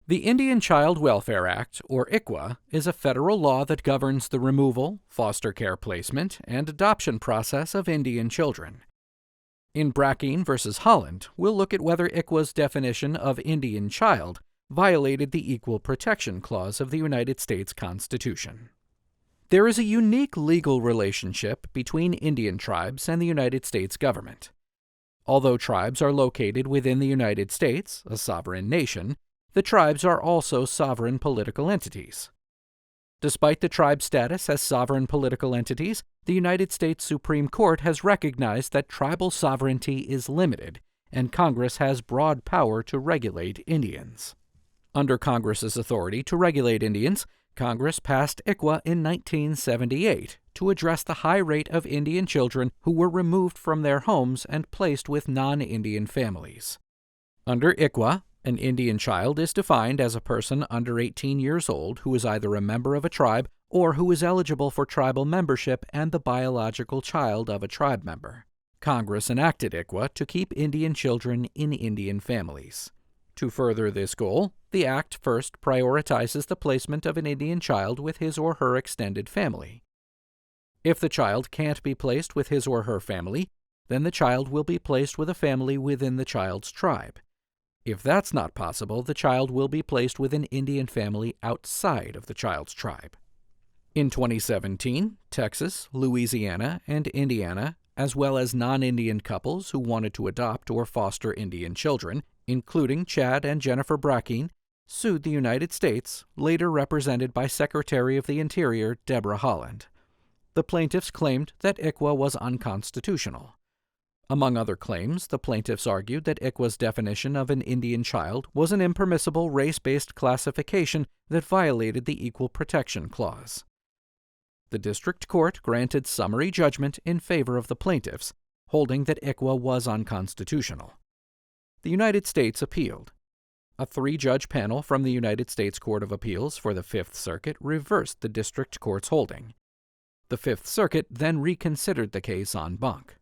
The Indian Child Welfare Act, or ICWA, is a federal law that governs the removal, foster care placement, and adoption process of Indian children. In Brackeen v. Haaland, we'll look at whether ICWA's definition of Indian child violated the Equal Protection Clause of the United States Constitution. There is a unique legal relationship between Indian tribes and the United States government. Although tribes are located within the United States, a sovereign nation, the tribes are also sovereign political entities. Despite the tribe's status as sovereign political entities, the United States Supreme Court has recognized that tribal sovereignty is limited, and Congress has broad power to regulate Indians. Under Congress's authority to regulate Indians, Congress passed ICWA in 1978 to address the high rate of Indian children who were removed from their homes and placed with non-Indian families. Under ICWA, an Indian child is defined as a person under 18 years old who is either a member of a tribe or who is eligible for tribal membership and the biological child of a tribe member. Congress enacted ICWA to keep Indian children in Indian families. To further this goal, the Act first prioritizes the placement of an Indian child with his or her extended family. If the child can't be placed with his or her family, then the child will be placed with a family within the child's tribe. If that's not possible, the child will be placed with an Indian family outside of the child's tribe. In 2017, Texas, Louisiana, and Indiana, as well as non-Indian couples who wanted to adopt or foster Indian children, including Chad and Jennifer Brackeen, sued the United States, later represented by Secretary of the Interior Debra Haaland. The plaintiffs claimed that ICWA was unconstitutional. Among other claims, the plaintiffs argued that ICWA's definition of an Indian child was an impermissible race-based classification that violated the Equal Protection Clause. The district court granted summary judgment in favor of the plaintiffs, holding that ICWA was unconstitutional. The United States appealed. A 3-judge panel from the United States Court of Appeals for the Fifth Circuit reversed the district court's holding. The Fifth Circuit then reconsidered the case en banc.